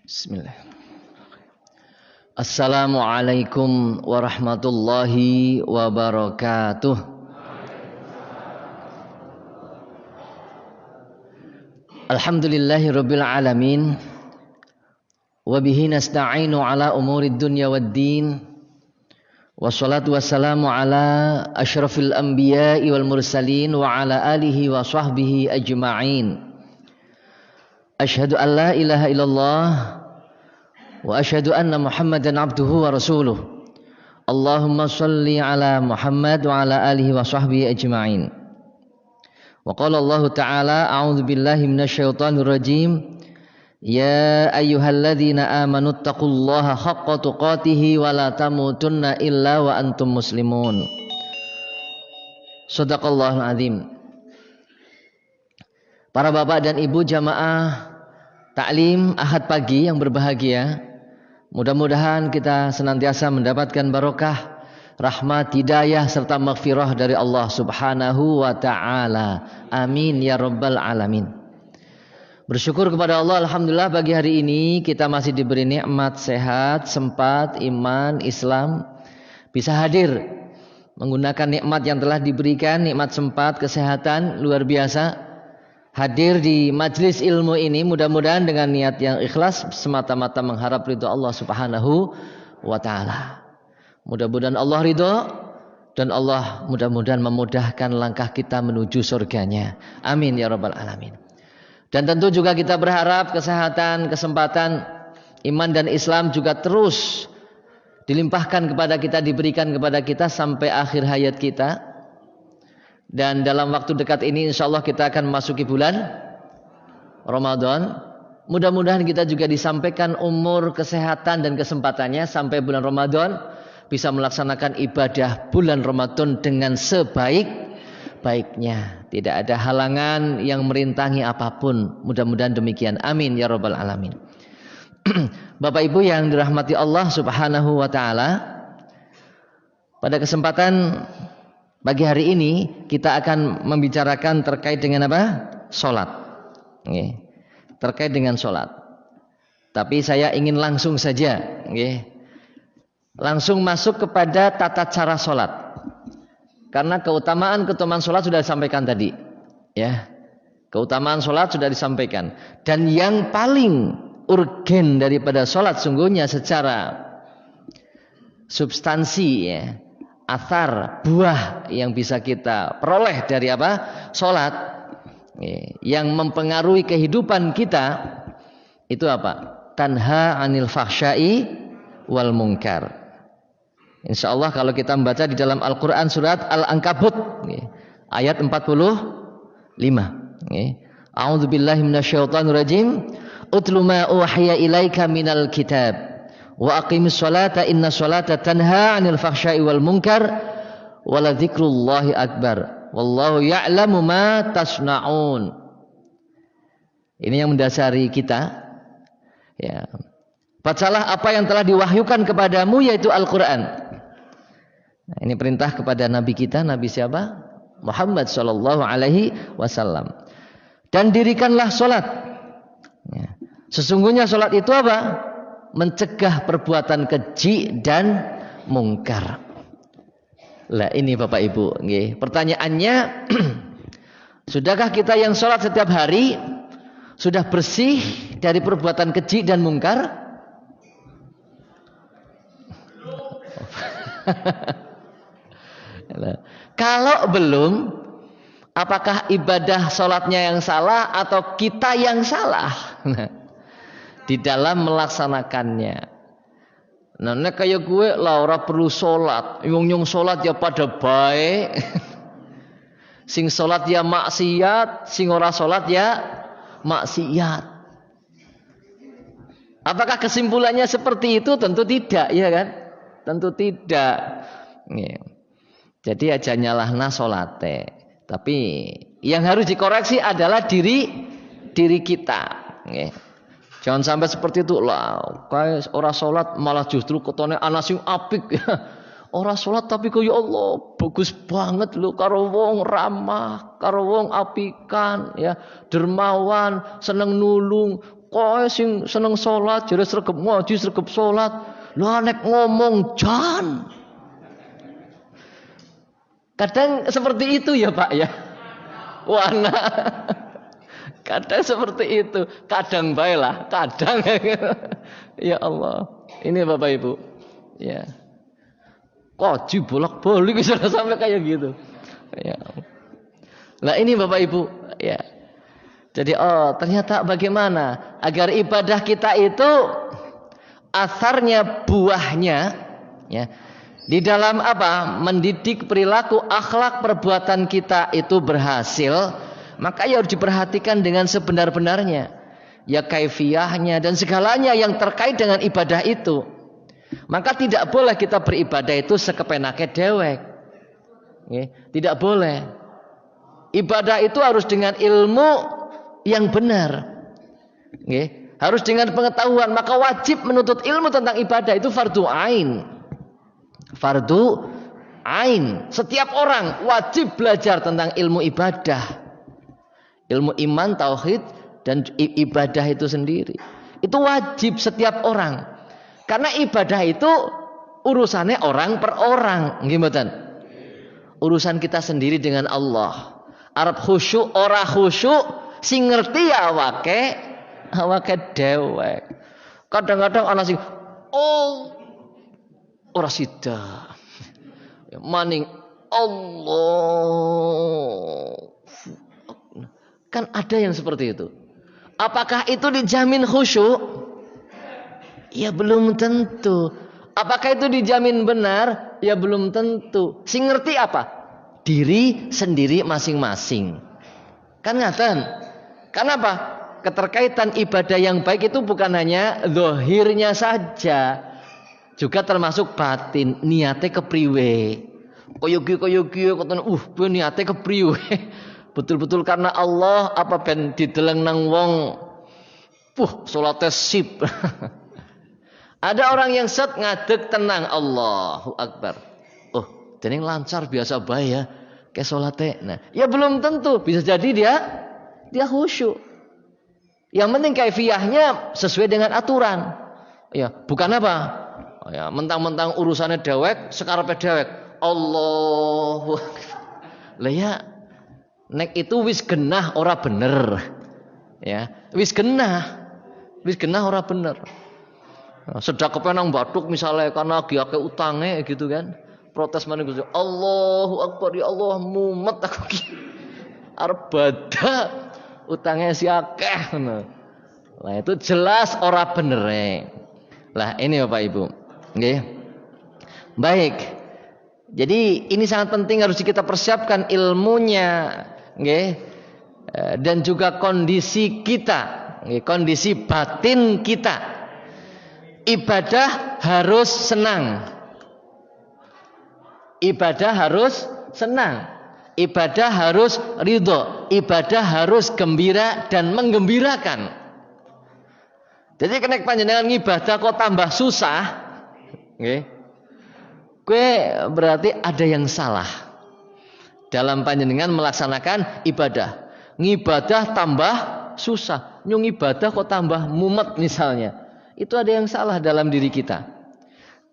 Bismillah. Assalamualaikum warahmatullahi wabarakatuh. Alhamdulillahi rabbil alamin. Wabihi nasta'inu ala umurid dunya waddin. Wassalatu wassalamu ala asyrafil anbiya'i wal mursalin wa ala alihi wa sahbihi ajma'in. Asyhadu an la ilaha illallah wa asyhadu anna Muhammadan abduhu wa rasuluh. Allahumma shalli ala Muhammad wa ala alihi wa sahbihi ajma'in. Wa qala Allah ta'ala a'udzu billahi minasyaitonir rajim. Ya ayyuhalladzina amanu taqullaha haqqa tuqatih wa la tamutunna illa wa antum muslimun. Shadaqallahul azim. Para bapak dan ibu jamaah taklim Ahad pagi yang berbahagia, mudah-mudahan kita senantiasa mendapatkan barokah, rahmat, hidayah serta maghfirah dari Allah Subhanahu wa taala. Amin ya rabbal alamin. Bersyukur kepada Allah, alhamdulillah pagi hari ini kita masih diberi nikmat sehat, sempat, iman, Islam, bisa hadir menggunakan nikmat yang telah diberikan, nikmat sempat, kesehatan luar biasa. Hadir di majlis ilmu ini mudah-mudahan dengan niat yang ikhlas semata-mata mengharap ridho Allah Subhanahu wa taala. Mudah-mudahan Allah ridho dan Allah mudah-mudahan memudahkan langkah kita menuju surganya. Amin ya rabbal alamin. Dan tentu juga kita berharap kesehatan, kesempatan, iman dan Islam juga terus dilimpahkan kepada kita, diberikan kepada kita sampai akhir hayat kita. Dan dalam waktu dekat ini insyaallah kita akan memasuki bulan Ramadan. Mudah-mudahan kita juga disampaikan umur, kesehatan dan kesempatannya sampai bulan Ramadan bisa melaksanakan ibadah bulan Ramadan dengan sebaik-baiknya. Tidak ada halangan yang merintangi apapun. Mudah-mudahan demikian. Amin ya rabbal alamin. Bapak Ibu yang dirahmati Allah Subhanahu wa taala, pada kesempatan pagi hari ini kita akan membicarakan terkait dengan apa? Salat. Terkait dengan salat. Tapi saya ingin langsung saja, langsung masuk kepada tata cara salat. Karena keutamaan salat sudah disampaikan tadi, ya. Keutamaan salat sudah disampaikan. Dan yang paling urgen daripada salat sungguhnya secara substansi, ya, athar, buah yang bisa kita peroleh dari apa? Salat, yang mempengaruhi kehidupan kita itu apa? Tanha 'anil fahsya'i wal munkar. Insyaallah kalau kita membaca di dalam Al-Qur'an surat Al-Ankabut ayat 45. A'udzu billahi minasyaitonir rajim. Utlu ma uhiya ilaika minal kitab wa aqimis sholata inna sholata tanha 'anil fahsya'i wal munkar wa la dzikrullahi akbar wallahu ya'lamu ma tasna'un. Ini yang mendasari kita, ya. Bacalah apa yang telah diwahyukan kepadamu yaitu Al-Qur'an. Nah, ini perintah kepada nabi kita, nabi siapa? Muhammad sallallahu alaihi wasallam. Dan dirikanlah salat. Ya. Sesungguhnya salat itu apa? Mencegah perbuatan keji dan mungkar. Lah ini Bapak Ibu, pertanyaannya sudahkah kita yang sholat setiap hari sudah bersih dari perbuatan keji dan mungkar? Kalau belum, apakah ibadah sholatnya yang salah atau kita yang salah di dalam melaksanakannya? Nah, kayak gue lah ora perlu sholat, yung sholat ya pada baik, sing sholat ya maksiat, sing ora sholat ya maksiat. Apakah kesimpulannya seperti itu? Tentu tidak, ya kan? Tentu tidak. Jadi aja nyalahna sholate, tapi yang harus dikoreksi adalah diri kita. Jangan sampai seperti itu lah. Kayak orang sholat malah justru ketone ana sing apik. Orang sholat tapi kok ya Allah bagus banget loh, karo wong ramah, karo wong apikan, ya, dermawan, seneng nulung, Kowe sing seneng salat, jare sregep ngaji, sregep salat. Lah nek ngomong jan. Kadang seperti itu ya, Pak ya. Wana. Kadang seperti itu, kadang baiklah, kadang ya Allah. Ini Bapak Ibu. Ya. Koji bolak-balik bisa sampai kayak gitu. Ya. Lah ini Bapak Ibu, ya. Jadi ternyata bagaimana agar ibadah kita itu asarnya, buahnya ya, di dalam apa? Mendidik perilaku, akhlak, perbuatan kita itu berhasil, maka ya harus diperhatikan dengan sebenar-benarnya. Ya kaifiyahnya dan segalanya yang terkait dengan ibadah itu. Maka tidak boleh kita beribadah itu sekepenake dewek. Tidak boleh. Ibadah itu harus dengan ilmu yang benar. Harus dengan pengetahuan. Maka wajib menuntut ilmu tentang ibadah itu fardu ain. Fardu ain. Setiap orang wajib belajar tentang ilmu ibadah. Ilmu iman, tauhid, dan ibadah itu sendiri. Itu wajib setiap orang. Karena ibadah itu urusannya orang per orang. Gimana? Urusan kita sendiri dengan Allah. Arab khusyuk, ora khusyuk, sing ngerti ya awake dewek. Kadang-kadang ana sing ora sida. Maning Allah. Kan ada yang seperti itu. Apakah itu dijamin khusyuk? Ya belum tentu. Apakah itu dijamin benar? Ya belum tentu. Sing ngerti apa? Diri sendiri masing-masing. Kan ngaten. Kenapa? Keterkaitan ibadah yang baik itu bukan hanya zahirnya saja, juga termasuk batin, niate kepriwe. Koyogi koten ben niate kepriwe. Betul-betul karena Allah apa ben dideleng nang wong. Salate sip. Ada orang yang set ngadeg tenang, Allahu Akbar. Dening lancar biasa bae ya. Kayak salate. Nah, ya belum tentu, bisa jadi dia khusyuk. Yang penting kaifiyahnya sesuai dengan aturan. Ya, bukan apa? Ya, mentang-mentang urusannya dewek, sekarepe dewek. Allahu Akbar. Lah ya, nek itu wis genah ora bener. Ya, wis genah ora bener. Nah, sedakepe nang bathuk misalnya karena lagi akeh utange gitu kan. Protes maneh Gusti. Allahu Akbar, ya Allah mumet aku ki. Arep badak utangnya si akeh ngono. Lah itu jelas ora bener. Lah ini Bapak Ibu. Nggih. Baik. Jadi ini sangat penting harus kita persiapkan ilmunya, nggih. Dan juga kondisi kita, nggih, kondisi batin kita. Ibadah harus senang. Ibadah harus senang. Ibadah harus ridho. Ibadah harus gembira dan menggembirakan. Jadi kena panjenengan ngibadah kok tambah susah, nggih. Kowe berarti ada yang salah dalam panjenengan melaksanakan ibadah. Ngibadah tambah susah, nyung ibadah kok tambah mumet misalnya. Itu ada yang salah dalam diri kita.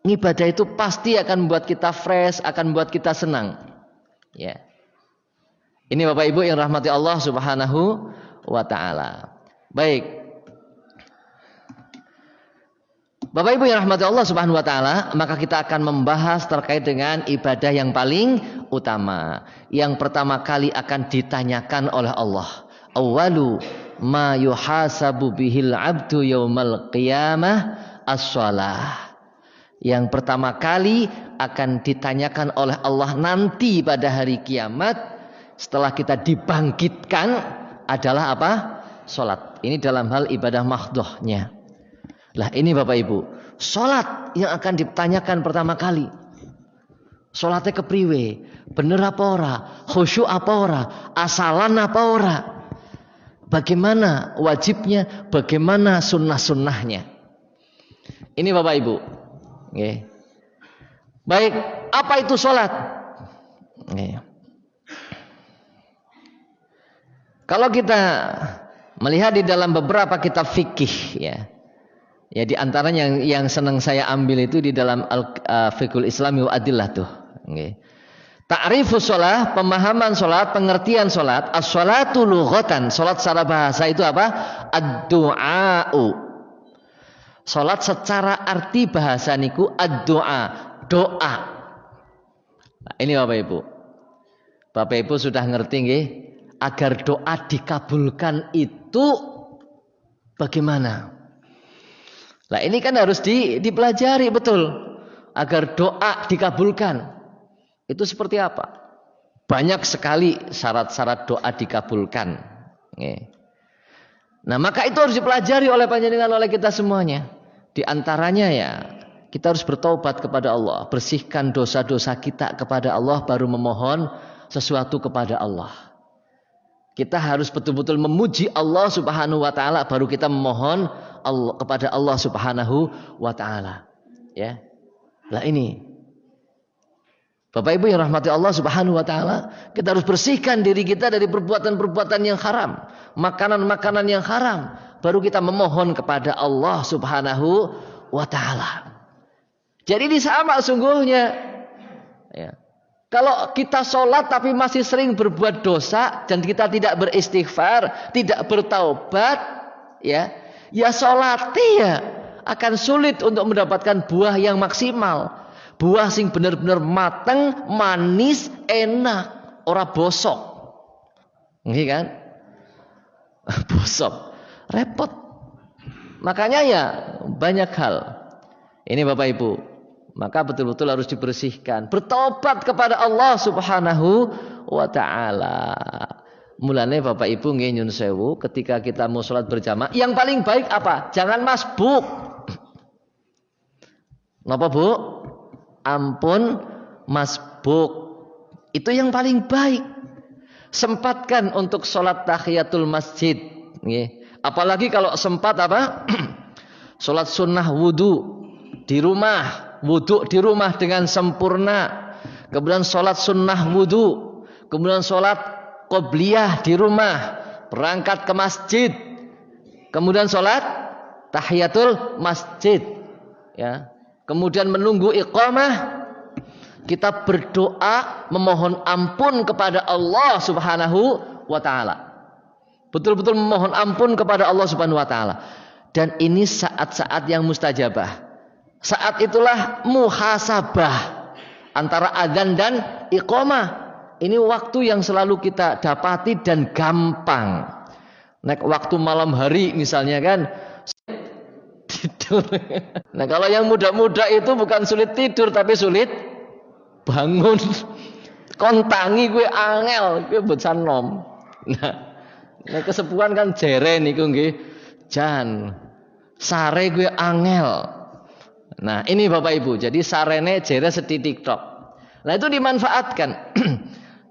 Ibadah itu pasti akan membuat kita fresh, akan membuat kita senang. Ya. Ini Bapak Ibu yang rahmati Allah Subhanahu wa taala. Baik. Bapak Ibu yang rahmati Allah Subhanahu wa taala, maka kita akan membahas terkait dengan ibadah yang paling utama. Yang pertama kali akan ditanyakan oleh Allah. Awwalu ma yuhasabu bihil 'abdu yaumal qiyamah as-shalah. Yang pertama kali akan ditanyakan oleh Allah nanti pada hari kiamat setelah kita dibangkitkan adalah apa? Salat. Ini dalam hal ibadah mahdhahnya. Lah ini Bapak Ibu, salat yang akan ditanyakan pertama kali. Salatnya kepriwe? Bener apa ora? Khusyuk apa ora? Asalan apa ora? Bagaimana wajibnya? Bagaimana sunnah-sunnahnya? Ini Bapak Ibu. Nggih. Baik, apa itu salat? Nggih. Kalau kita melihat di dalam beberapa kitab fikih ya. Ya di antaranya yang senang saya ambil itu di dalam Fiqhul Islami wa Adillah tuh. Okay. Ta'rifus shalah, pemahaman salat, pengertian salat. As-shalatu lughatan, salat secara bahasa itu apa? Ad-du'a'u. Salat secara arti bahasa niku ad-du'a, doa. Nah, ini Bapak Ibu. Bapak Ibu sudah ngerti nggih? Agar doa dikabulkan itu bagaimana? Nah ini kan harus dipelajari betul. Agar doa dikabulkan itu seperti apa? Banyak sekali syarat-syarat doa dikabulkan. Nah maka itu harus dipelajari oleh panjenengan, oleh kita semuanya. Di antaranya ya kita harus bertaubat kepada Allah, bersihkan dosa-dosa kita kepada Allah, baru memohon sesuatu kepada Allah. Kita harus betul-betul memuji Allah Subhanahu wa taala, baru kita memohon Allah kepada Allah Subhanahu wa taala. Ya. Lah ini Bapak Ibu yang rahmati Allah Subhanahu wa taala, kita harus bersihkan diri kita dari perbuatan-perbuatan yang haram, makanan-makanan yang haram, baru kita memohon kepada Allah Subhanahu wa taala. Jadi ini sama sungguhnya. Ya. Kalau kita sholat tapi masih sering berbuat dosa dan kita tidak beristighfar, tidak bertaubat, ya sholatnya ya akan sulit untuk mendapatkan buah yang maksimal. Buah sing benar-benar mateng, manis, enak, ora bosok. Nggih kan? Bosok, repot. Makanya ya banyak hal. Ini Bapak Ibu, maka betul-betul harus dibersihkan, bertobat kepada Allah Subhanahu wa taala. Mulane Bapak Ibu nggih nyun sewu, ketika kita mau sholat berjamaah, yang paling baik apa? Jangan masbuk. Napa Bu? Ampun masbuk. Itu yang paling baik. Sempatkan untuk sholat tahiyatul masjid. Apalagi kalau sempat apa? Sholat sunnah wudu di rumah, wudu di rumah dengan sempurna. Kemudian sholat sunnah wudu, kemudian sholat qobliyah di rumah, berangkat ke masjid, kemudian sholat tahiyatul masjid, ya. Kemudian menunggu iqamah, kita berdoa memohon ampun kepada Allah Subhanahu wa taala. Betul-betul memohon ampun kepada Allah Subhanahu wa taala. Dan ini saat-saat yang mustajabah. Saat itulah muhasabah antara adzan dan iqamah. Ini waktu yang selalu kita dapati dan gampang. Nek waktu malam hari misalnya kan tidur. Nah kalau yang muda-muda itu bukan sulit tidur tapi sulit bangun. Kontangi gue angel, gue bocan nom. Nah kesepuan kan jere niku nggih. Jan sare gue angel. Nah ini Bapak Ibu, jadi sarene jere setitik tok. Nah itu dimanfaatkan.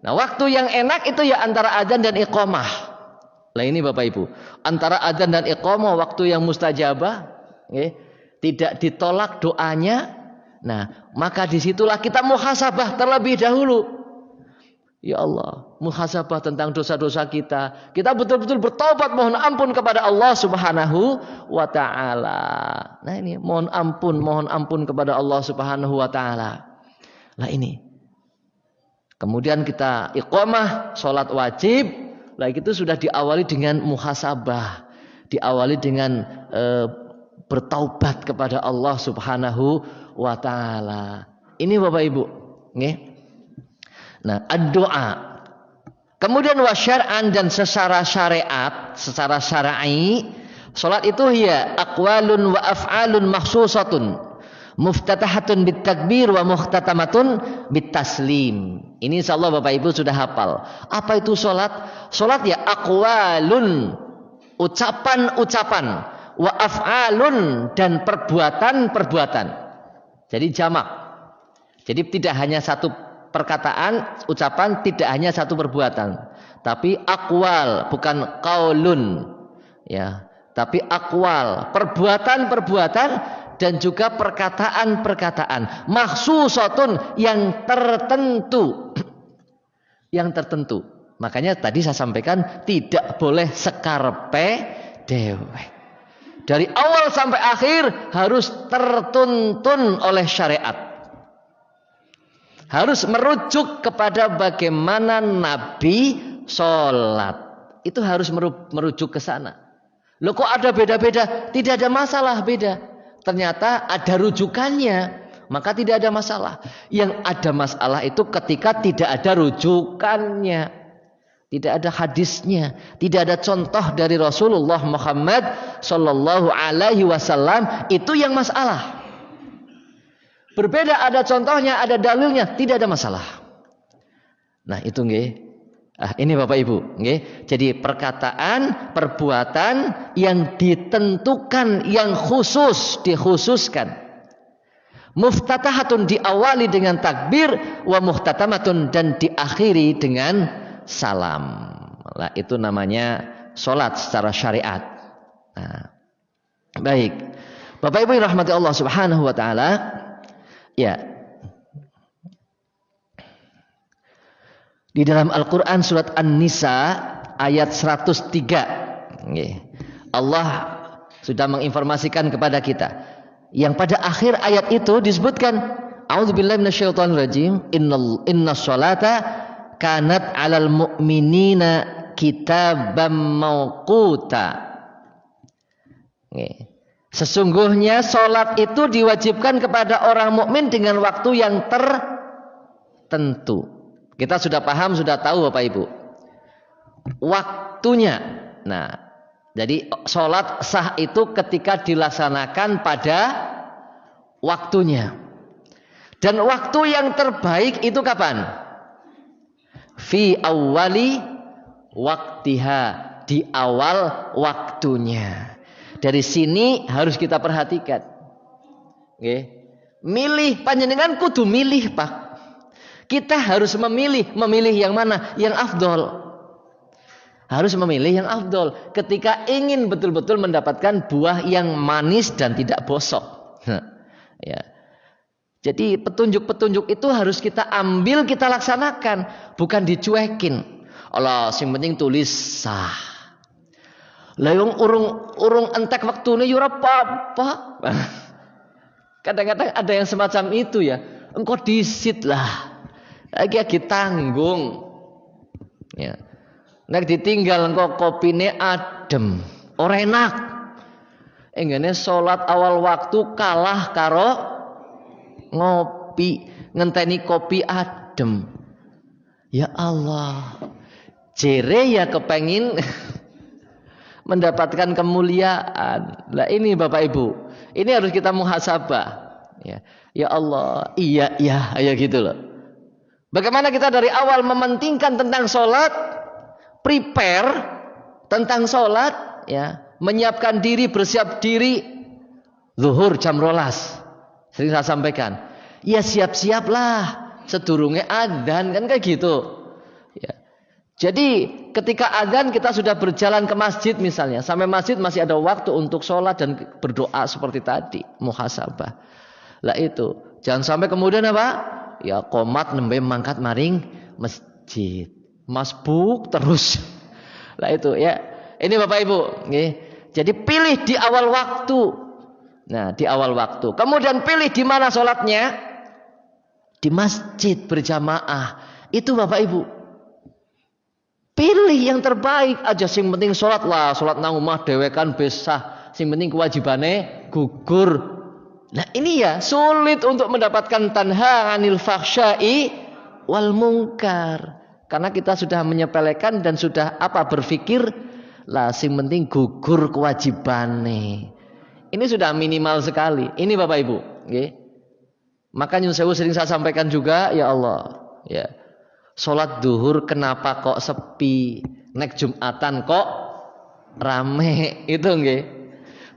Nah waktu yang enak itu ya antara adzan dan iqamah. Nah ini Bapak Ibu, antara adzan dan iqamah waktu yang mustajabah, tidak ditolak doanya. Nah maka disitulah kita muhasabah terlebih dahulu. Ya Allah, muhasabah tentang dosa-dosa kita. Kita betul-betul bertobat mohon ampun kepada Allah Subhanahu wa taala. Nah ini mohon ampun kepada Allah Subhanahu wa taala. Nah ini. Kemudian kita iqamah salat wajib. Lah itu sudah diawali dengan muhasabah. Diawali dengan bertaubat kepada Allah Subhanahu wa taala. Ini Bapak Ibu, nggih. Nah, ad-doa. Kemudian wasyar'an dan secara syariat, secara syar'i, salat itu ya aqwalun wa af'alun makhsusatun, muftatahatun bitakbir wa muhtatamatun bitaslim. Ini insyaallah Bapak Ibu sudah hafal. Apa itu salat? Salat ya aqwalun, ucapan-ucapan, wa af'alun dan perbuatan-perbuatan. Jadi jamak. Jadi tidak hanya satu perkataan, ucapan, tidak hanya satu perbuatan, tapi aqwal, bukan qaulun, ya, tapi aqwal, perbuatan-perbuatan dan juga perkataan-perkataan, makhsusatun yang tertentu, yang tertentu. Makanya tadi saya sampaikan tidak boleh sekarepe dewek. Dari awal sampai akhir harus tertuntun oleh syariat. Harus merujuk kepada bagaimana Nabi sholat. Itu harus merujuk ke sana. Loh kok ada beda-beda? Tidak ada masalah beda. Ternyata ada rujukannya. Maka tidak ada masalah. Yang ada masalah itu ketika tidak ada rujukannya. Tidak ada hadisnya, tidak ada contoh dari Rasulullah Muhammad Sallallahu Alaihi Wasallam, itu yang masalah. Berbeda ada contohnya, ada dalilnya, tidak ada masalah. Nah itu nggih. Ini Bapak Ibu, nggih. Jadi perkataan, perbuatan yang ditentukan, yang khusus, dikhususkan. Muftatahatun diawali dengan takbir, wa muhtatamatun dan diakhiri dengan salam. Nah, itu namanya sholat secara syariat. Nah, baik, Bapak Ibu rahmati Allah Subhanahu Wa Taala. Ya, di dalam Al-Quran surat An-Nisa ayat 103, Allah sudah menginformasikan kepada kita. Yang pada akhir ayat itu disebutkan, A'udzubillahi minasyaitonirrajim. Inna sholata kanat 'alal mu'minina kitaban mauquta. Sesungguhnya salat itu diwajibkan kepada orang mukmin dengan waktu yang tertentu. Kita sudah paham, sudah tahu Bapak Ibu. Waktunya. Nah, jadi salat sah itu ketika dilaksanakan pada waktunya. Dan waktu yang terbaik itu kapan? Fi awwali waktiha, di awal waktunya. Dari sini harus kita perhatikan. Milih, panjenengan kudu milih Pak. Kita harus memilih yang mana? Yang afdol. Harus memilih yang afdol ketika ingin betul-betul mendapatkan buah yang manis dan tidak bosok. Ya. Jadi petunjuk-petunjuk itu harus kita ambil, kita laksanakan, bukan dicuekin. Allah sing penting tulis sah. Lah wong urung entek wektune yo ora apa-apa. Kadang-kadang ada yang semacam itu ya. Engkau disit lah. Lagi tanggung. Ya. Nek ditinggal engkau kopine adem, ora enak. Enggane salat awal waktu kalah karo ngopi, ngenteni kopi adem. Ya Allah, jere ya kepengin mendapatkan kemuliaan. Lah ini Bapak Ibu, ini harus kita muhasabah. Ya Allah, iya gitu loh. Bagaimana kita dari awal mementingkan tentang sholat, prepare tentang sholat, ya, menyiapkan diri, bersiap diri. Zuhur jam 12. Sering saya sampaikan, ya siap-siaplah sedurunge adzan kan kayak gitu. Ya. Jadi ketika adzan kita sudah berjalan ke masjid misalnya, sampai masjid masih ada waktu untuk sholat dan berdoa seperti tadi, muhasabah. Lah itu, jangan sampai kemudian apa? Ya komat nembe mangkat maring masjid, masbuk terus. Lah itu ya. Ini Bapak Ibu, nggih. Jadi pilih di awal waktu. Nah, di awal waktu. Kemudian pilih di mana sholatnya? Di masjid berjamaah. Itu Bapak Ibu. Pilih yang terbaik aja. Sing penting sholat lah. Sholat nang omah dewekan besah. Sing penting kewajibannya gugur. Nah ini ya sulit untuk mendapatkan tanha anil fakhsyai wal munkar. Karena kita sudah menyepelekan dan sudah berpikir lah sing penting gugur kewajibannya. Ini sudah minimal sekali. Ini Bapak Ibu, nggih. Maka nyun sewu sering saya sampaikan juga, ya Allah, ya. Salat duhur kenapa kok sepi? Nek Jumatan kok rame? Itu nggih.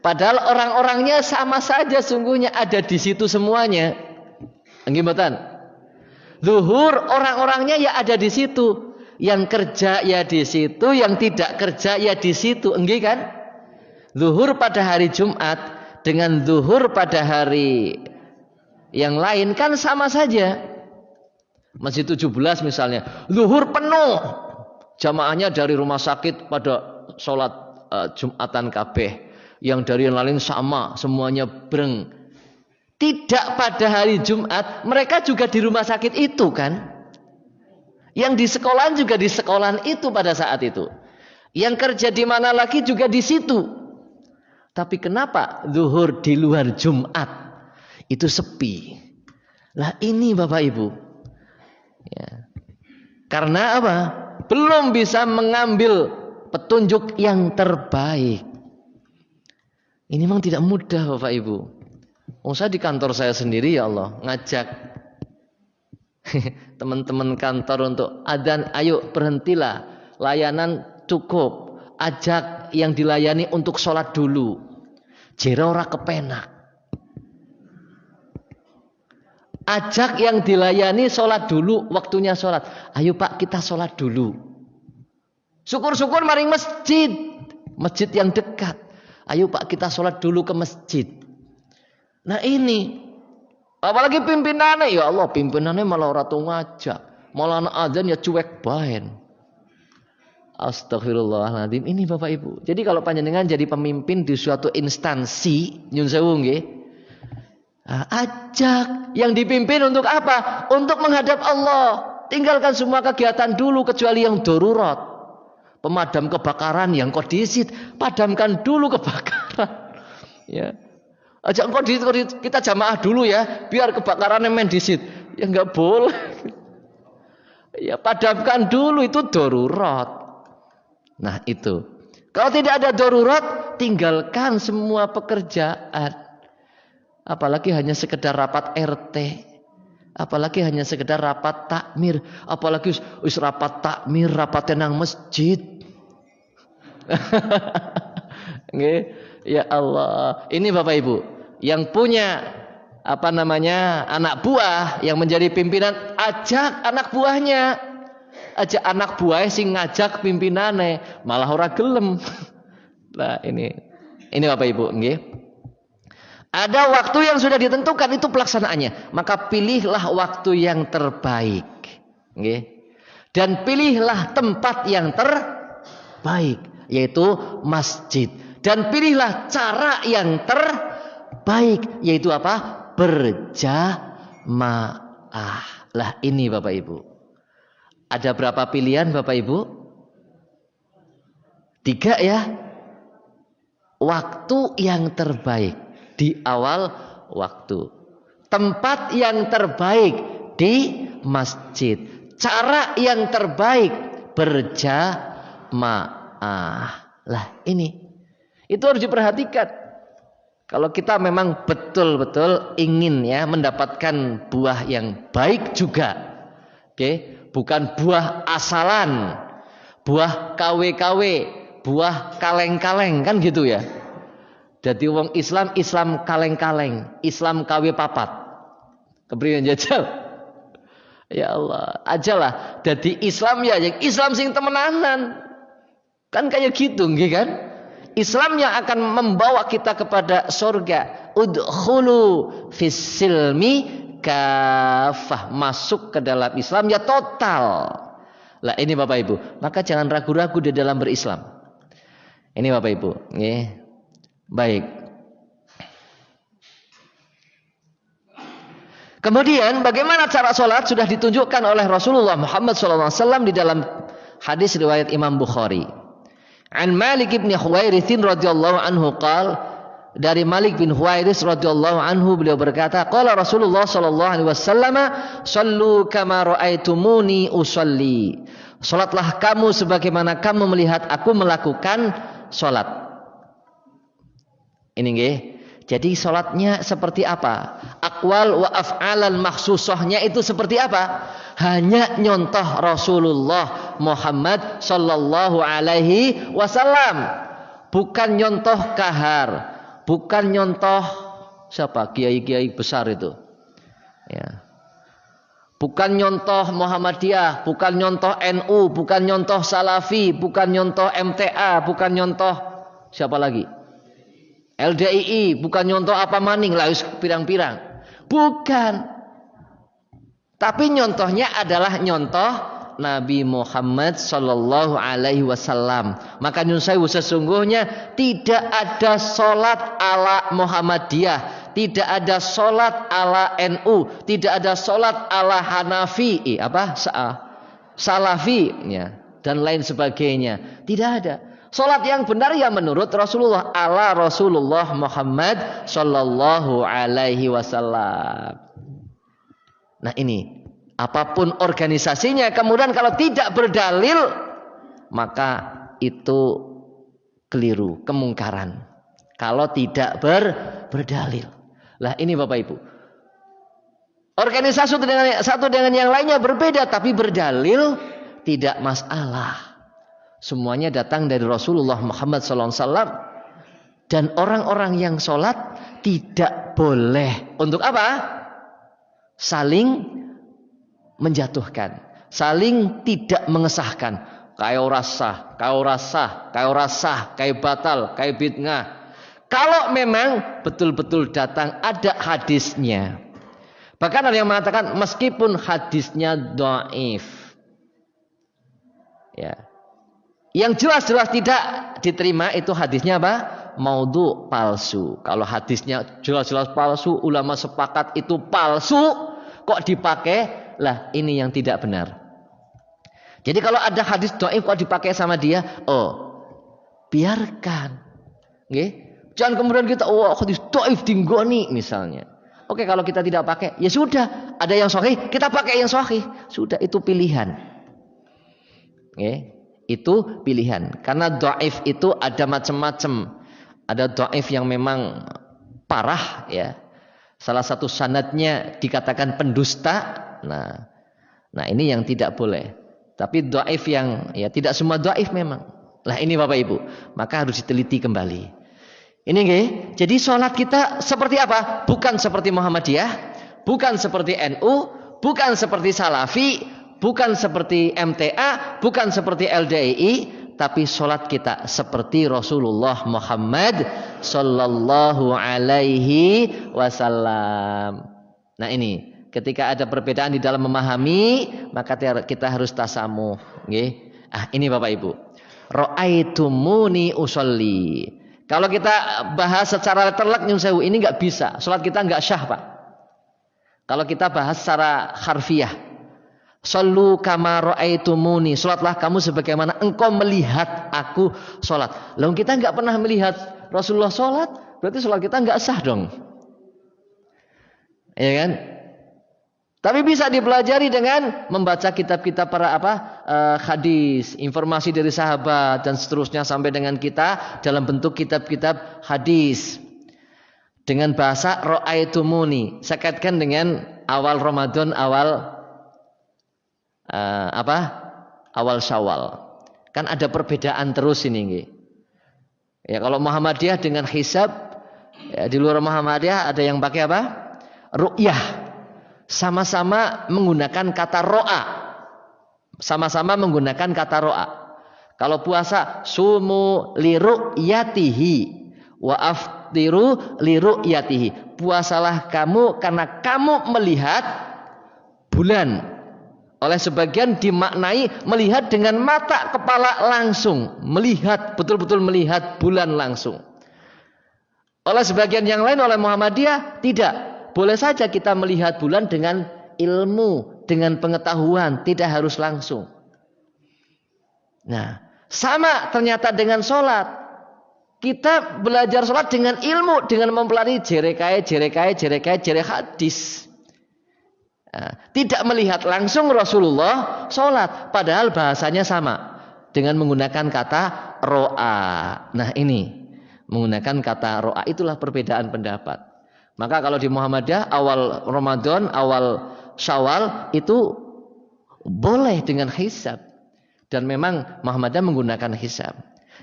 Padahal orang-orangnya sama saja sungguhnya ada di situ semuanya. Nggih mboten? Zuhur orang-orangnya ya ada di situ. Yang kerja ya di situ, yang tidak kerja ya di situ. Nggih kan? Zuhur pada hari Jumat dengan zuhur pada hari yang lain kan sama saja. Masjid 17 misalnya, zuhur penuh. Jamaahnya dari rumah sakit pada sholat Jumatan kabeh. Yang dari yang lain sama, semuanya breng. Tidak pada hari Jumat, mereka juga di rumah sakit itu kan. Yang di sekolahan juga di sekolahan itu pada saat itu. Yang kerja di mana lagi juga di situ. Tapi kenapa zuhur di luar Jumat itu sepi? Lah ini Bapak Ibu. Ya. Karena apa? Belum bisa mengambil petunjuk yang terbaik. Ini memang tidak mudah Bapak Ibu. Saya di kantor saya sendiri ya Allah ngajak teman-teman kantor untuk adzan, ayo berhentilah, layanan cukup, ajak yang dilayani untuk sholat dulu. Jero ora kepenak. Ajak yang dilayani sholat dulu, waktunya sholat. Ayo Pak kita sholat dulu. Syukur-syukur maring masjid. Masjid yang dekat. Ayo Pak kita sholat dulu ke masjid. Nah ini. Apalagi pimpinannya. Ya Allah pimpinannya malah ora tau ngajak. Malah anak adzan ya cuek baen. Astagfirullahaladzim. Ini Bapak Ibu. Jadi kalau panjenengan jadi pemimpin di suatu instansi. Nyun sewu nggih. Ajak yang dipimpin untuk apa? Untuk menghadap Allah. Tinggalkan semua kegiatan dulu kecuali yang darurat. Pemadam kebakaran yang kodisit, padamkan dulu kebakaran. Ya. Ajak kodisit, kita jamaah dulu ya, biar kebakarannya main disit. Ya nggak boleh. Ya padamkan dulu itu darurat. Nah itu. Kalau tidak ada darurat, tinggalkan semua pekerjaan. Apalagi hanya sekedar rapat RT, apalagi hanya sekedar rapat takmir, apalagi us rapat takmir, rapat tenang masjid. Ya Allah, ini Bapak Ibu yang punya anak buah yang menjadi pimpinan, ajak anak buahnya, ajak anak buahnya sing ngajak pimpinannya, malah ora gelem. Nah ini Bapak Ibu, nggih. Ada waktu yang sudah ditentukan itu pelaksanaannya. Maka pilihlah waktu yang terbaik. Dan pilihlah tempat yang terbaik. Yaitu masjid. Dan pilihlah cara yang terbaik. Yaitu apa? Berjamaah. Lah ini Bapak Ibu. Ada berapa pilihan Bapak Ibu? 3 ya. Waktu yang terbaik. Di awal waktu. Tempat yang terbaik di masjid. Cara yang terbaik berjamaah. Lah ini. Itu harus diperhatikan. Kalau kita memang betul-betul ingin ya mendapatkan buah yang baik juga. Oke, bukan buah asalan. Buah KW-KW, buah kaleng-kaleng kan gitu ya. Jadi wong Islam kaleng-kaleng, Islam KW papat. Kepriyen jajal? Ya Allah, ajalah. Jadi Islam ya, Islam sing temenanan. Kan kayak gitu, nggih kan? Islam yang akan membawa kita kepada surga. Udkhulu fis silmi kafah, masuk ke dalam Islam ya total. Lah ini Bapak Ibu, maka jangan ragu-ragu di dalam berislam. Ini Bapak Ibu, nggih. Baik. Kemudian bagaimana cara sholat sudah ditunjukkan oleh Rasulullah Muhammad SAW di dalam hadis riwayat Imam Bukhari. An Malik bin Huwairits radhiyallahu anhu qala, dari Malik bin Huwairits radhiyallahu anhu beliau berkata, qala Rasulullah sallallahu alaihi wasallam, "Shallu kama raaitumuni usolli." Salatlah kamu sebagaimana kamu melihat aku melakukan salat. Ini nggih. Jadi salatnya seperti apa? Aqwal wa af'alan makhsusahnya itu seperti apa? Hanya nyontoh Rasulullah Muhammad sallallahu alaihi wasallam. Bukan nyontoh kahar, bukan nyontoh siapa? Kiai-kiai besar itu. Ya. Bukan nyontoh Muhammadiyah, bukan nyontoh NU, bukan nyontoh Salafi, bukan nyontoh MTA, bukan nyontoh siapa lagi? LDII, bukan nyontoh apa maning lah pirang-pirang. Bukan. Tapi nyontohnya adalah nyontoh Nabi Muhammad sallallahu alaihi wasallam. Maka nyun sewu, sesungguhnya tidak ada salat ala Muhammadiyah, tidak ada salat ala NU, tidak ada salat ala Hanafi, Salafi ya, dan lain sebagainya. Tidak ada. Salat yang benar yang menurut Rasulullah, ala Rasulullah Muhammad sallallahu alaihi wasallam. Nah ini, apapun organisasinya, kemudian kalau tidak berdalil, maka itu keliru, kemungkaran. Kalau tidak berdalil. Lah ini Bapak Ibu. Organisasi satu dengan yang lainnya berbeda, tapi berdalil tidak masalah. Semuanya datang dari Rasulullah Muhammad SAW. Dan orang-orang yang sholat tidak boleh. Untuk apa? Saling menjatuhkan, saling tidak mengesahkan. Kayak rasah, kayak batal, kayak bid'ah. Kalau memang betul-betul datang ada hadisnya. Bahkan ada yang mengatakan meskipun hadisnya dhaif, ya, yang jelas-jelas tidak diterima itu hadisnya apa? Maudhu, palsu. Kalau hadisnya jelas-jelas palsu, ulama sepakat itu palsu, kok dipakai? Lah ini yang tidak benar. Jadi kalau ada hadis dhaif kok dipakai sama dia, biarkan. Nggih? Jangan kemudian kita hadis dhaif dinggoni misalnya. Oke, kalau kita tidak pakai, ya sudah, ada yang sahih, kita pakai yang sahih. Sudah, itu pilihan. Nggih? Itu pilihan. Karena dhaif itu ada macam-macam. Ada dhaif yang memang parah ya. Salah satu sanadnya dikatakan pendusta. Nah ini yang tidak boleh. Tapi dhaif yang ya tidak semua dhaif memang. Lah ini Bapak Ibu, maka harus diteliti kembali. Ini nggih. Jadi sholat kita seperti apa? Bukan seperti Muhammadiyah, bukan seperti NU, bukan seperti Salafi, bukan seperti MTA, bukan seperti LDII, tapi sholat kita seperti Rasulullah Muhammad sallallahu alaihi wasallam. Nah ini, ketika ada perbedaan di dalam memahami, maka kita harus tasamuh. Nggih. Ini Bapak Ibu. Ra'aitumuni usolli. Kalau kita bahas secara terlek nyun sewu, ini nggak bisa. Sholat kita nggak syah, Pak. Kalau kita bahas secara harfiah, Sallu kama ra'aitumuni, sholatlah kamu sebagaimana engkau melihat aku sholat. Lalu kita nggak pernah melihat Rasulullah sholat, berarti sholat kita nggak sah dong. Ya kan? Tapi bisa dipelajari dengan membaca kitab-kitab para hadis, informasi dari sahabat dan seterusnya sampai dengan kita dalam bentuk kitab-kitab hadis dengan bahasa ra'aitumuni. Saya kaitkan dengan awal Ramadan, awal Syawal. Kan ada perbedaan terus ini. Ya kalau Muhammadiyah dengan hisab, ya, di luar Muhammadiyah ada yang pakai apa? Ru'yah. Sama-sama menggunakan kata ro'a. Sama-sama menggunakan kata ro'a. Kalau puasa, sumu li ru'yatihi wa aftiru li ru'yatihi. Puasalah kamu karena kamu melihat bulan. Oleh sebagian dimaknai melihat dengan mata kepala langsung. Melihat, betul-betul melihat bulan langsung. Oleh sebagian yang lain, oleh Muhammadiyah, tidak. Boleh saja kita melihat bulan dengan ilmu, dengan pengetahuan, tidak harus langsung. Nah, sama ternyata dengan sholat. Kita belajar sholat dengan ilmu, dengan mempelajari jerekai hadis. Nah, tidak melihat langsung Rasulullah sholat, padahal bahasanya sama dengan menggunakan kata ro'a. Nah ini menggunakan kata ro'a, itulah perbedaan pendapat. Maka kalau di Muhammadiyah awal Ramadan, awal Syawal itu boleh dengan hisab. Dan memang Muhammadiyah menggunakan hisab.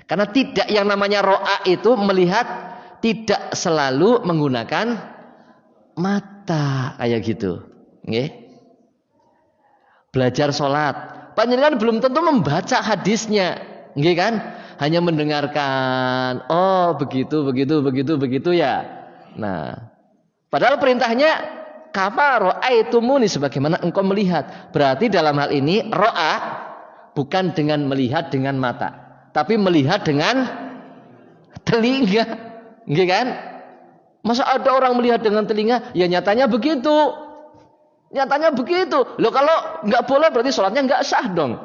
Karena tidak yang namanya ro'a itu melihat tidak selalu menggunakan mata kayak gitu. Nggih. Belajar sholat, panjenengan belum tentu membaca hadisnya, nggih kan? Hanya mendengarkan, begitu ya. Nah, padahal perintahnya kama ra'aitumuni, sebagaimana engkau melihat. Berarti dalam hal ini ra'a bukan dengan melihat dengan mata, tapi melihat dengan telinga. Nggih kan? Masa ada orang melihat dengan telinga? Ya nyatanya begitu. Nyatanya begitu. Loh kalau nggak boleh berarti sholatnya nggak sah dong.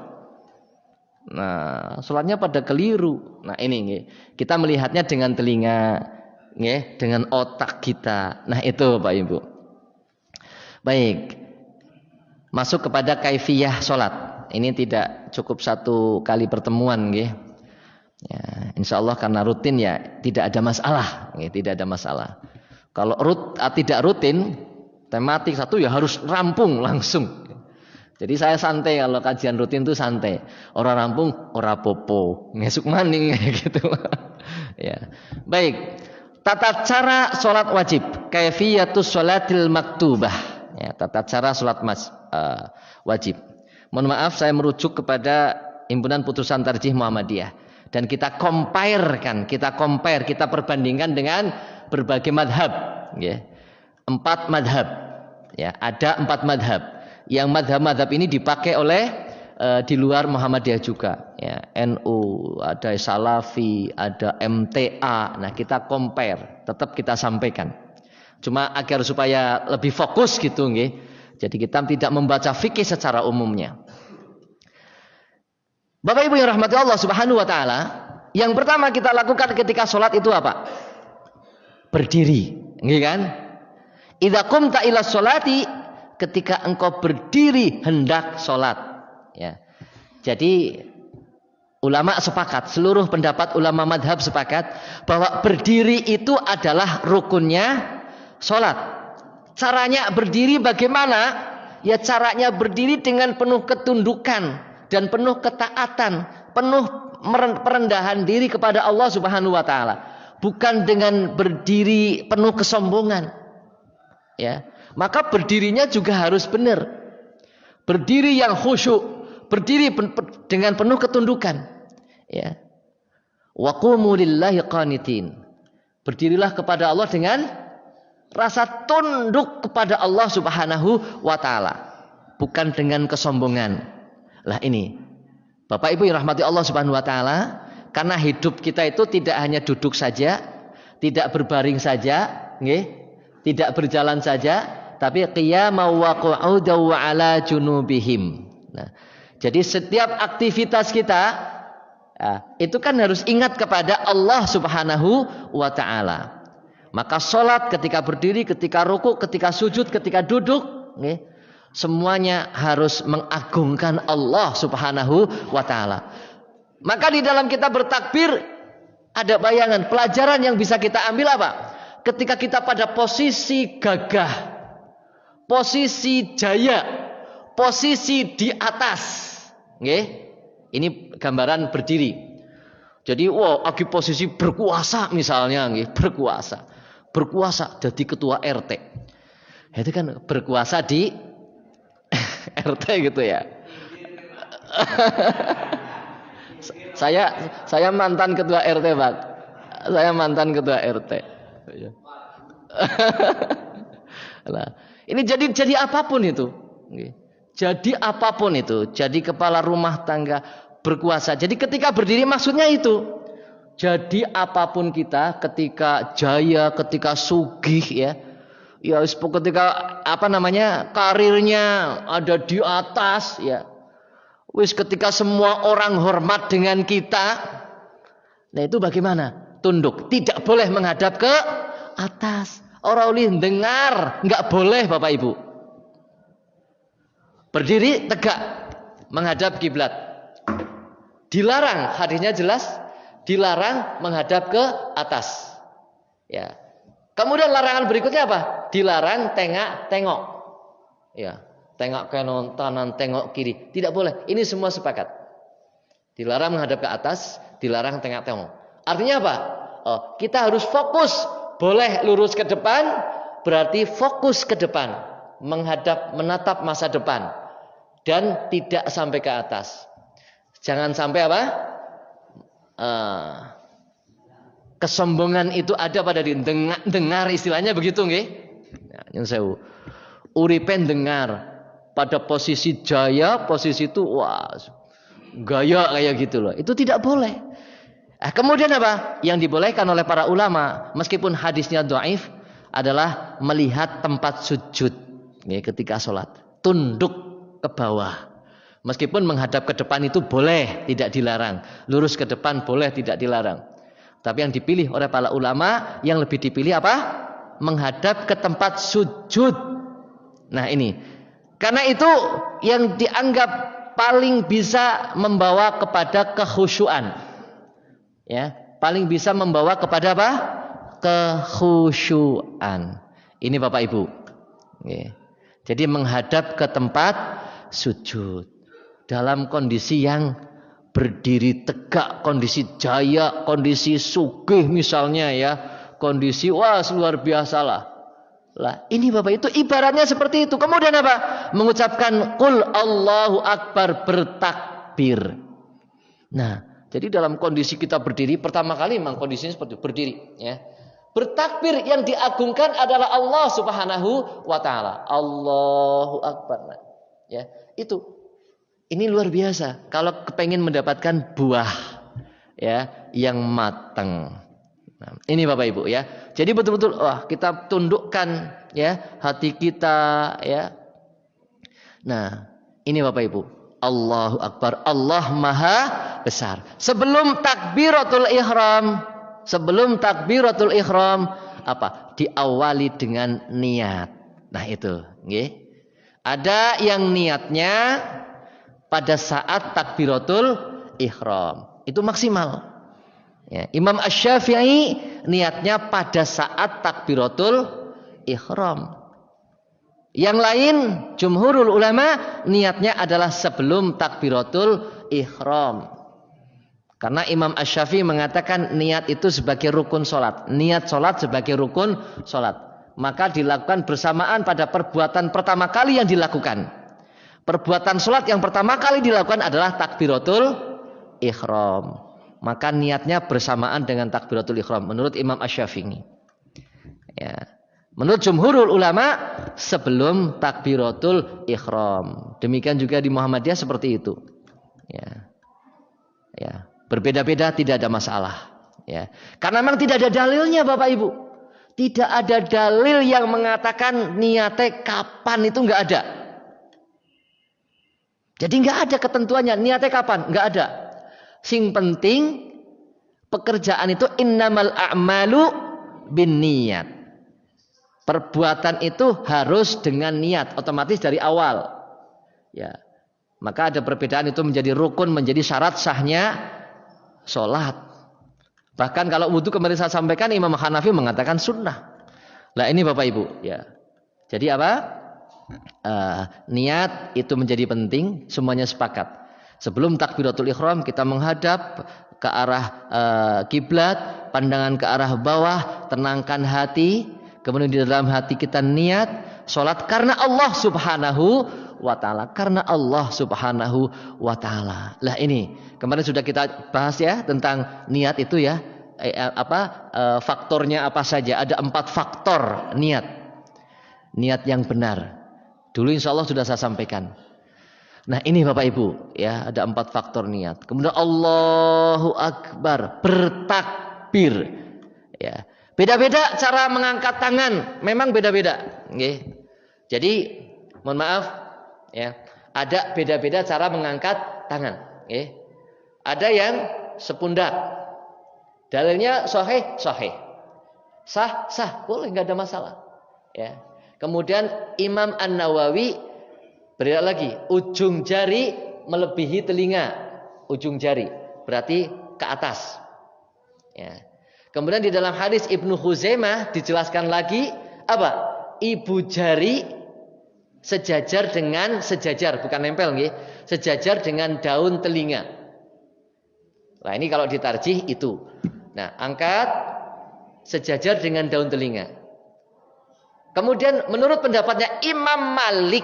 Nah, sholatnya pada keliru. Nah ini nggih. Kita melihatnya dengan telinga, nggih, dengan otak kita. Nah itu Bapak Ibu. Baik. Masuk kepada kaifiyah sholat. Ini tidak cukup satu kali pertemuan, nggih. Ya, insya Allah karena rutin ya tidak ada masalah, tidak ada masalah. Kalau tidak rutin, tematik satu ya harus rampung langsung. Jadi saya santai kalau kajian rutin itu santai. Orang rampung, ora popo, ngesuk maning gitu. Ya, baik. Tata cara sholat wajib, kaifiyatus sholatil maktubah. Ya, tata cara sholat wajib. Mohon maaf saya merujuk kepada Himpunan Putusan Tarjih Muhammadiyah. Dan kita compare, kita perbandingkan dengan berbagai madhab. Ya. 4 madhab. Ya, ada 4 madhab. Yang madhab-madhab ini dipakai oleh di luar Muhammadiyah juga. Ya, NU, ada Salafi, ada MTA. Nah kita compare, tetap kita sampaikan. Cuma agar supaya lebih fokus gitu. Ya. Jadi kita tidak membaca fikih secara umumnya. Bapak Ibu yang rahmati Allah Subhanahu wa taala, yang pertama kita lakukan ketika sholat itu apa? Berdiri, nggih kan? Idza qumta ila sholati, ketika engkau berdiri hendak sholat. Ya. Jadi ulama sepakat, seluruh pendapat ulama madhab sepakat bahwa berdiri itu adalah rukunnya sholat. Caranya berdiri bagaimana? Ya caranya berdiri dengan penuh ketundukan dan penuh ketaatan, penuh perendahan diri kepada Allah Subhanahu wa taala, bukan dengan berdiri penuh kesombongan. Ya. Maka berdirinya juga harus benar. Berdiri yang khusyuk, berdiri dengan penuh ketundukan. Ya. Wa qumu lillahi qanitin. Berdirilah kepada Allah dengan rasa tunduk kepada Allah Subhanahu wa taala, bukan dengan kesombongan. Lah ini, Bapak Ibu yang rahmati Allah Subhanahu wa taala, karena hidup kita itu tidak hanya duduk saja, tidak berbaring saja, nggih, tidak berjalan saja, tapi qiyama wa qu'uda wa ala junubihim. Nah, jadi setiap aktivitas kita itu kan harus ingat kepada Allah Subhanahu wa taala. Maka sholat ketika berdiri, ketika rukuk, ketika sujud, ketika duduk, nggih, semuanya harus mengagungkan Allah Subhanahu wa taala. Maka di dalam kita bertakbir ada bayangan, pelajaran yang bisa kita ambil apa? Ketika kita pada posisi gagah, posisi jaya, posisi di atas. Nggih. Ini gambaran berdiri. Jadi lagi posisi berkuasa misalnya, nggih, berkuasa. Berkuasa jadi ketua RT. Itu kan berkuasa di RT gitu ya. Saya mantan ketua RT, Pak. Saya mantan ketua RT. Nah, ini jadi apapun itu. Jadi apapun itu, jadi kepala rumah tangga, berkuasa. Jadi ketika berdiri maksudnya itu. Jadi apapun kita, ketika jaya, ketika sugih ya. Ya ketika karirnya ada di atas ya. Wis ketika semua orang hormat dengan kita. Nah itu bagaimana? Tunduk, tidak boleh menghadap ke atas. Ora oleh dengar, enggak boleh Bapak Ibu. Berdiri tegak menghadap kiblat. Dilarang, hadisnya jelas, dilarang menghadap ke atas. Ya. Kemudian larangan berikutnya apa? Dilarang tengok. Ya, tengok kanan, tengok kiri. Tidak boleh. Ini semua sepakat. Dilarang menghadap ke atas, dilarang tengok. Artinya apa? Oh, kita harus fokus. Boleh lurus ke depan, berarti fokus ke depan, menatap masa depan, dan tidak sampai ke atas. Jangan sampai apa? Kesombongan itu ada pada diri. Dengar istilahnya begitu nggih. Nyun sewu. uripen dengar pada posisi jaya, posisi itu wah gaya kayak gitu loh. Itu tidak boleh. Kemudian apa? Yang dibolehkan oleh para ulama meskipun hadisnya dhaif adalah melihat tempat sujud ya, ketika sholat, tunduk ke bawah. Meskipun menghadap ke depan itu boleh, tidak dilarang. Lurus ke depan boleh, tidak dilarang. Tapi yang dipilih oleh para ulama, yang lebih dipilih apa? Menghadap ke tempat sujud. Nah ini, karena itu yang dianggap paling bisa membawa kepada kekhusyuan, ya, paling bisa membawa kepada apa? Kekhusyuan. Ini Bapak Ibu. Ya. Jadi menghadap ke tempat sujud dalam kondisi yang berdiri tegak, kondisi jaya, kondisi sugih misalnya ya, kondisi wah luar biasa lah. Lah, ini Bapak itu ibaratnya seperti itu. Kemudian apa? Mengucapkan qul Allahu Akbar, bertakbir. Nah, jadi dalam kondisi kita berdiri, pertama kali memang kondisinya seperti itu, berdiri ya. Bertakbir yang diagungkan adalah Allah Subhanahu wa taala. Allahu Akbar. Nah, ya, itu. Ini luar biasa kalau kepengen mendapatkan buah ya yang matang. Nah, ini Bapak Ibu ya. Jadi betul-betul kita tundukkan ya hati kita ya. Nah, ini Bapak Ibu. Allahu Akbar. Allah Maha Besar. Sebelum takbiratul ihram apa? Diawali dengan niat. Nah, itu, nggih. Ada yang niatnya pada saat takbiratul ihram. Itu maksimal. Ya, Imam Asy-Syafi'i niatnya pada saat takbiratul ihram. Yang lain jumhurul ulama niatnya adalah sebelum takbiratul ihram. Karena Imam Asy-Syafi'i mengatakan niat itu sebagai rukun salat. Niat salat sebagai rukun salat. Maka dilakukan bersamaan pada perbuatan pertama kali yang dilakukan. Perbuatan salat yang pertama kali dilakukan adalah takbiratul ihram. Maka niatnya bersamaan dengan takbiratul ihram menurut Imam Asy-Syafi'i. Ya. Menurut jumhurul ulama sebelum takbiratul ihram. Demikian juga di Muhammadiyah seperti itu. Ya. Ya, berbeda-beda tidak ada masalah, ya. Karena memang tidak ada dalilnya Bapak Ibu. Tidak ada dalil yang mengatakan niatnya kapan, itu enggak ada. Jadi enggak ada ketentuannya niatnya kapan, enggak ada. Sing penting pekerjaan itu innamal a'malu binniyat. Perbuatan itu harus dengan niat, otomatis dari awal. Ya. Maka ada perbedaan itu menjadi rukun, menjadi syarat sahnya sholat. Bahkan kalau wudhu kemarin saya sampaikan Imam Hanafi mengatakan sunnah. Lah ini Bapak Ibu, ya. Jadi apa? Niat itu menjadi penting, semuanya sepakat. Sebelum takbiratul ihram kita menghadap ke arah kiblat, pandangan ke arah bawah, tenangkan hati, kemudian di dalam hati kita niat salat karena Allah Subhanahu wa taala, karena Allah Subhanahu wa taala. Lah ini kemarin sudah kita bahas ya tentang niat itu ya. Faktornya apa saja? Ada 4 faktor niat. Niat yang benar. Dulu insya Allah sudah saya sampaikan. Nah ini Bapak Ibu ya, ada 4 faktor niat. Kemudian Allahu Akbar, bertakbir. Ya, beda-beda cara mengangkat tangan, memang beda-beda. Nggih. Jadi mohon maaf ya, ada beda-beda cara mengangkat tangan. Nggih. Ada yang sepundak. Dalilnya sahih, sah, boleh, nggak ada masalah. Ya. Kemudian Imam An-Nawawi beda lagi, ujung jari melebihi telinga, ujung jari berarti ke atas. Ya. Kemudian di dalam hadis Ibnu Khuzaimah dijelaskan lagi apa? Ibu jari sejajar, bukan nempel nggih, sejajar dengan daun telinga. Nah ini kalau ditarjih itu. Nah angkat sejajar dengan daun telinga. Kemudian menurut pendapatnya Imam Malik,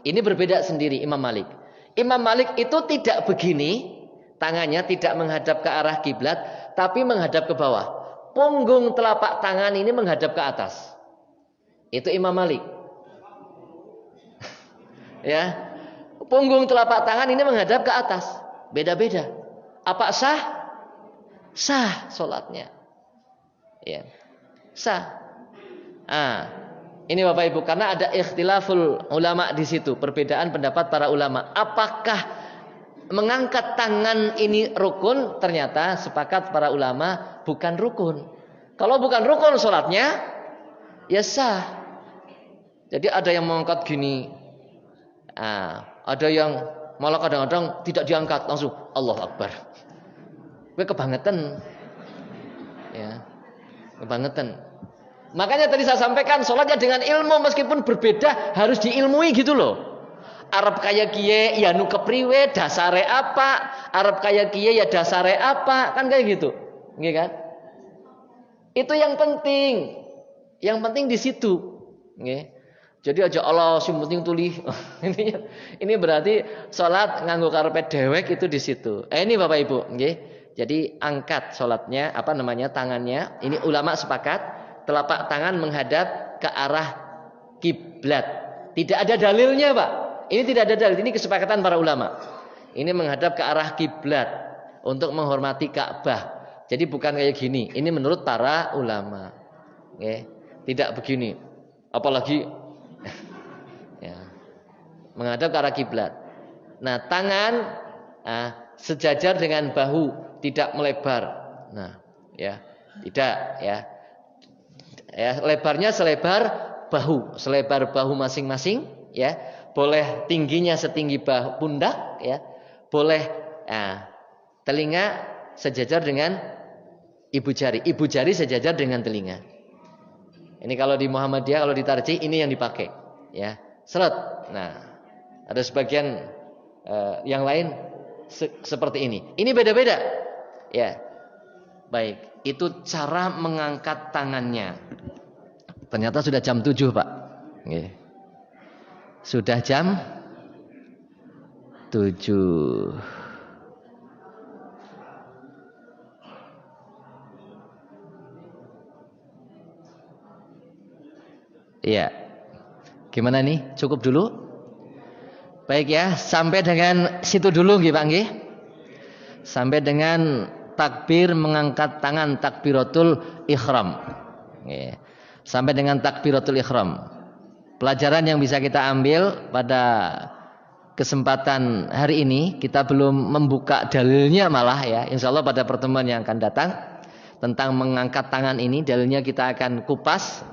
ini berbeda sendiri Imam Malik. Imam Malik itu tidak begini, tangannya tidak menghadap ke arah kiblat, tapi menghadap ke bawah. Punggung telapak tangan ini menghadap ke atas. Itu Imam Malik. Ya. Punggung telapak tangan ini menghadap ke atas. Beda-beda. Apa sah? Sah salatnya. Ya. Sah. Ini Bapak Ibu, karena ada ikhtilaful ulama di situ, perbedaan pendapat para ulama. Apakah mengangkat tangan ini rukun? Ternyata sepakat para ulama bukan rukun. Kalau bukan rukun salatnya, ya sah. Jadi ada yang mengangkat gini, ada yang malah kadang-kadang tidak diangkat, langsung Allahu Akbar. Gue kebangetan, ya, kebangetan. Makanya tadi saya sampaikan sholatnya dengan ilmu, meskipun berbeda harus diilmui gitu loh. Arab kaya kiye ya nu kepriwe dasare apa, Arab kaya kiye ya dasare apa, kan kayak gitu, nggih kan? Itu yang penting. Yang penting di situ, nggih. Jadi aja Allah sing penting tulih. Ini berarti sholat nganggo karpet dewek itu di situ. Ini Bapak Ibu, nggih. Jadi angkat sholatnya, tangannya. Ini ulama sepakat. Telapak tangan menghadap ke arah kiblat. Tidak ada dalilnya, Pak. Ini tidak ada dalil. Ini kesepakatan para ulama. Ini menghadap ke arah kiblat untuk menghormati Ka'bah. Jadi bukan kayak gini. Ini menurut para ulama. Oke. Tidak begini. Apalagi ya, menghadap ke arah kiblat. Nah, tangan sejajar dengan bahu, tidak melebar. Nah, ya, tidak ya. Ya, lebarnya selebar bahu masing-masing, ya. Boleh tingginya setinggi bahu pundak, ya. Boleh telinga sejajar dengan ibu jari sejajar dengan telinga. Ini kalau di Muhammadiyah, kalau di Tarjih ini yang dipakai, ya. Seret. Nah, ada sebagian yang lain seperti ini. Ini beda-beda, ya. Baik. Itu cara mengangkat tangannya. Ternyata sudah jam 7, Pak. Sudah jam 7. Iya. Gimana nih? Cukup dulu? Baik ya, sampai dengan situ dulu nggih Pak nggih. Sampai dengan takbir mengangkat tangan, takbiratul ihram. Sampai dengan takbiratul ihram. Pelajaran yang bisa kita ambil pada kesempatan hari ini, kita belum membuka dalilnya malah ya. Insya Allah pada pertemuan yang akan datang tentang mengangkat tangan ini, dalilnya kita akan kupas.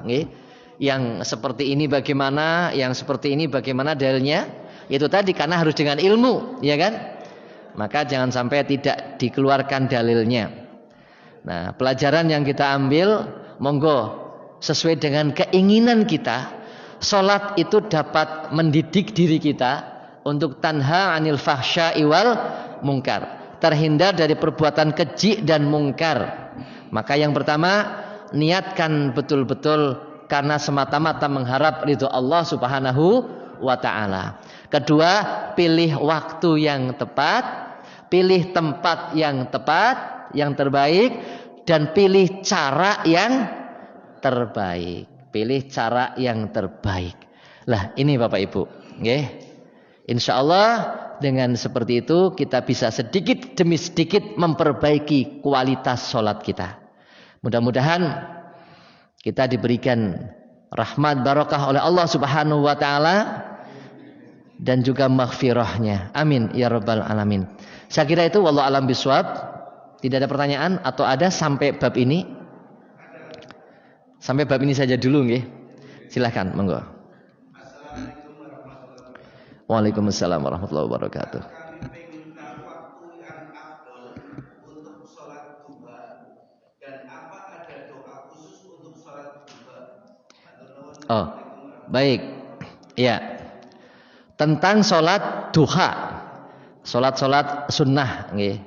Yang seperti ini bagaimana, yang seperti ini bagaimana dalilnya. Itu tadi karena harus dengan ilmu, ya kan? Maka jangan sampai tidak dikeluarkan dalilnya. Nah, pelajaran yang kita ambil, monggo sesuai dengan keinginan kita. Salat itu dapat mendidik diri kita untuk tanha anil fahsya'i wal mungkar, terhindar dari perbuatan keji dan mungkar. Maka yang pertama, niatkan betul-betul karena semata-mata mengharap ridho Allah Subhanahu wa ta'ala. Kedua, pilih waktu yang tepat, pilih tempat yang tepat, yang terbaik, dan pilih cara yang terbaik. Pilih cara yang terbaik. Lah, ini Bapak Ibu, nggih. Insya Allah dengan seperti itu kita bisa sedikit demi sedikit memperbaiki kualitas sholat kita. Mudah-mudahan kita diberikan rahmat barokah oleh Allah Subhanahu wa ta'ala dan juga maghfirahnya. Amin ya rabbal alamin. Saya kira itu, wallahu alam biswab. Tidak ada pertanyaan atau ada sampai bab ini? Sampai bab ini saja dulu nggih. Silakan, monggo. Waalaikumsalam warahmatullahi wabarakatuh. Oh, baik. Ya. Tentang sholat duha. Sholat sunnah nggih.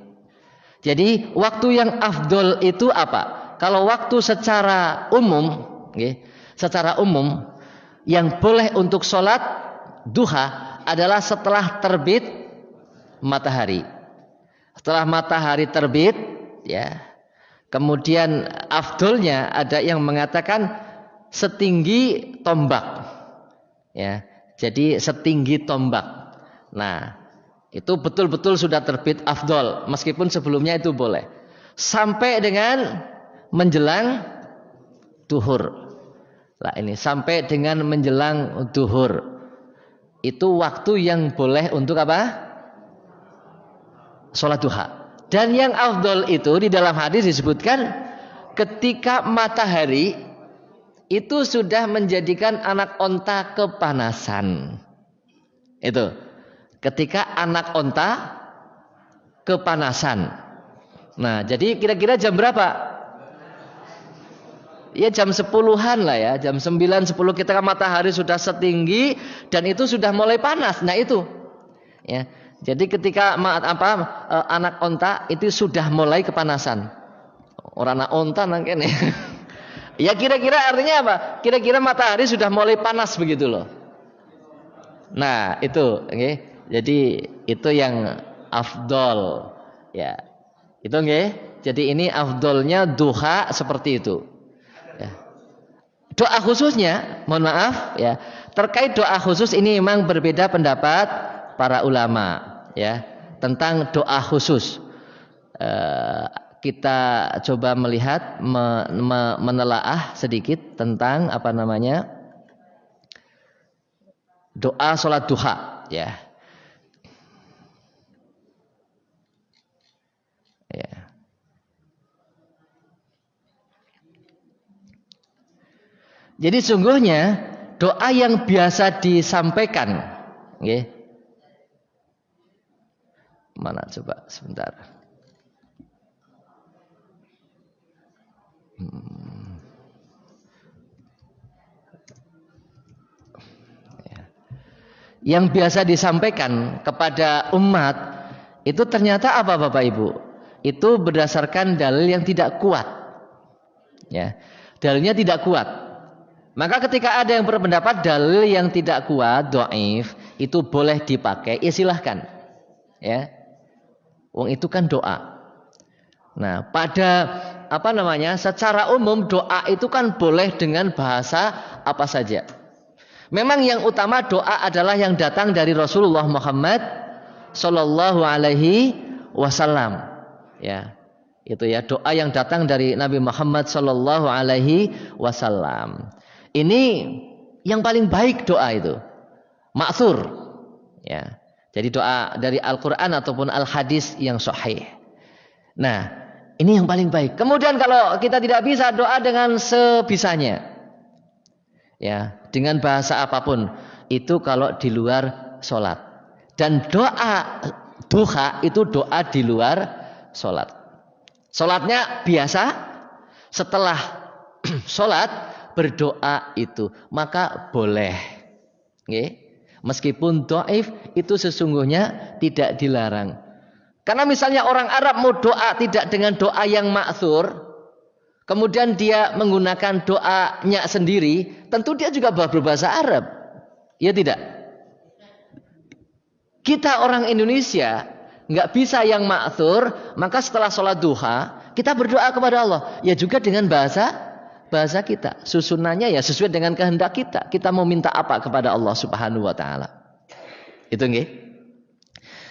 Jadi waktu yang afdol itu apa? Kalau waktu secara umum nggih, secara umum yang boleh untuk sholat duha adalah setelah terbit matahari. Setelah matahari terbit, ya. Kemudian afdolnya ada yang mengatakan setinggi tombak, ya. Jadi setinggi tombak. Nah, itu betul-betul sudah terbit afdol, meskipun sebelumnya itu boleh. Sampai dengan menjelang duhur. Nah, ini sampai dengan menjelang duhur. Itu waktu yang boleh untuk apa? Sholat duha. Dan yang afdol itu di dalam hadis disebutkan ketika matahari itu sudah menjadikan anak onta kepanasan. Itu. Ketika anak onta kepanasan. Nah, jadi kira-kira jam berapa? Ya jam 10-an lah ya. Jam 9, 10 ketika matahari sudah setinggi dan itu sudah mulai panas. Nah, itu. Ya. Jadi ketika anak onta itu sudah mulai kepanasan. Orang anak onta nangkene. Ya kira-kira artinya apa? Kira-kira matahari sudah mulai panas begitu loh. Nah itu, okay. Jadi itu yang afdol, ya. Itu, okay. Jadi ini afdolnya duha seperti itu. Ya. Doa khususnya, mohon maaf, ya. Terkait doa khusus ini memang berbeda pendapat para ulama, ya, tentang doa khusus. Kita coba melihat menelaah sedikit tentang apa namanya doa sholat duha, ya. Ya. Jadi sungguhnya doa yang biasa disampaikan, okay. Mana coba sebentar. Yang biasa disampaikan kepada umat itu ternyata apa Bapak Ibu? Itu berdasarkan dalil yang tidak kuat. Ya. Dalilnya tidak kuat. Maka ketika ada yang berpendapat dalil yang tidak kuat, dhaif, itu boleh dipakai, ya silahkan. Ya. Wong itu kan doa. Nah, secara umum doa itu kan boleh dengan bahasa apa saja. Memang yang utama doa adalah yang datang dari Rasulullah Muhammad Sallallahu Alaihi Wasallam. Ya, itu ya doa yang datang dari Nabi Muhammad Sallallahu Alaihi Wasallam. Ini yang paling baik doa itu, ma'thur. Ya, jadi doa dari Al-Quran ataupun Al-Hadis yang sahih. Nah, ini yang paling baik. Kemudian kalau kita tidak bisa doa dengan sebisanya, ya, dengan bahasa apapun, itu kalau di luar sholat. Dan doa duha itu doa di luar sholat. Sholatnya biasa, setelah sholat berdoa itu, maka boleh. Okay? Meskipun dhaif itu sesungguhnya tidak dilarang. Karena misalnya orang Arab mau doa tidak dengan doa yang ma'thur, kemudian dia menggunakan doanya sendiri, tentu dia juga berbahasa Arab. Ya tidak? Kita orang Indonesia nggak bisa yang ma'thur, maka setelah sholat duha kita berdoa kepada Allah. Ya juga dengan bahasa kita. Susunannya ya sesuai dengan kehendak kita. Kita mau minta apa kepada Allah Subhanahu wa taala. Itu nggih.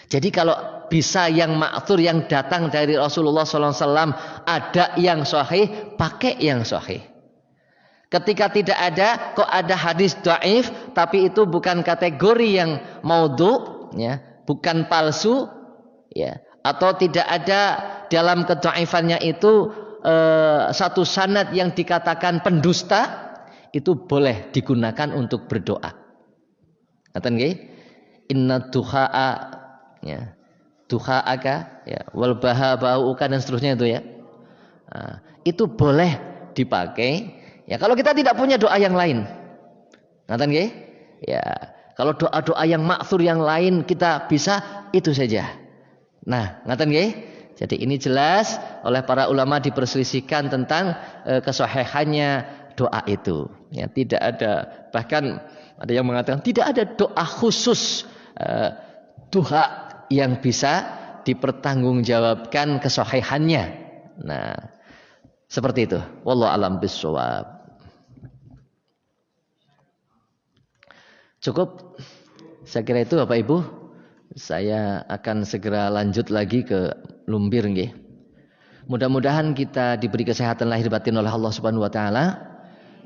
Jadi kalau bisa yang ma'thur yang datang dari Rasulullah SAW ada yang sahih, pakai yang sahih. Ketika tidak ada, kok ada hadis dhaif, tapi itu bukan kategori yang maudhu, ya, bukan palsu, ya, atau tidak ada dalam kedhaifannya itu satu sanad yang dikatakan pendusta, itu boleh digunakan untuk berdoa. Ngaten nggih? Inna duhaa, ya, duhaaka, ya, wal bahabauka dan seterusnya itu ya. Nah, itu boleh dipakai. Ya kalau kita tidak punya doa yang lain, ngaten nggih? Ya kalau doa-doa yang ma'thur yang lain kita bisa itu saja. Nah, ngaten nggih? Jadi ini jelas oleh para ulama diperselisihkan tentang kesahihannya doa itu. Ya tidak ada, bahkan ada yang mengatakan tidak ada doa khusus duha yang bisa dipertanggungjawabkan kesahihannya. Nah, seperti itu. Wallahu a'lam bishawab. Cukup. Saya kira itu Bapak Ibu. Saya akan segera lanjut lagi ke Lumbir nggih. Mudah-mudahan kita diberi kesehatan lahir batin oleh Allah Subhanahu wa taala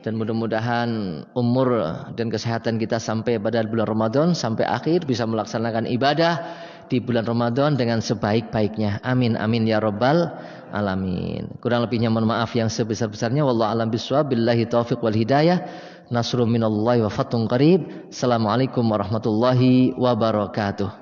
dan mudah-mudahan umur dan kesehatan kita sampai pada bulan Ramadan sampai akhir bisa melaksanakan ibadah di bulan Ramadan dengan sebaik-baiknya. Amin amin ya rabbal alamin. Kurang lebihnya mohon maaf yang sebesar-besarnya. Wallahu a'lam bishawab. Billahi taufiq wal hidayah. Nasrun minallahi wa fathun qarib. Assalamualaikum warahmatullahi wabarakatuh.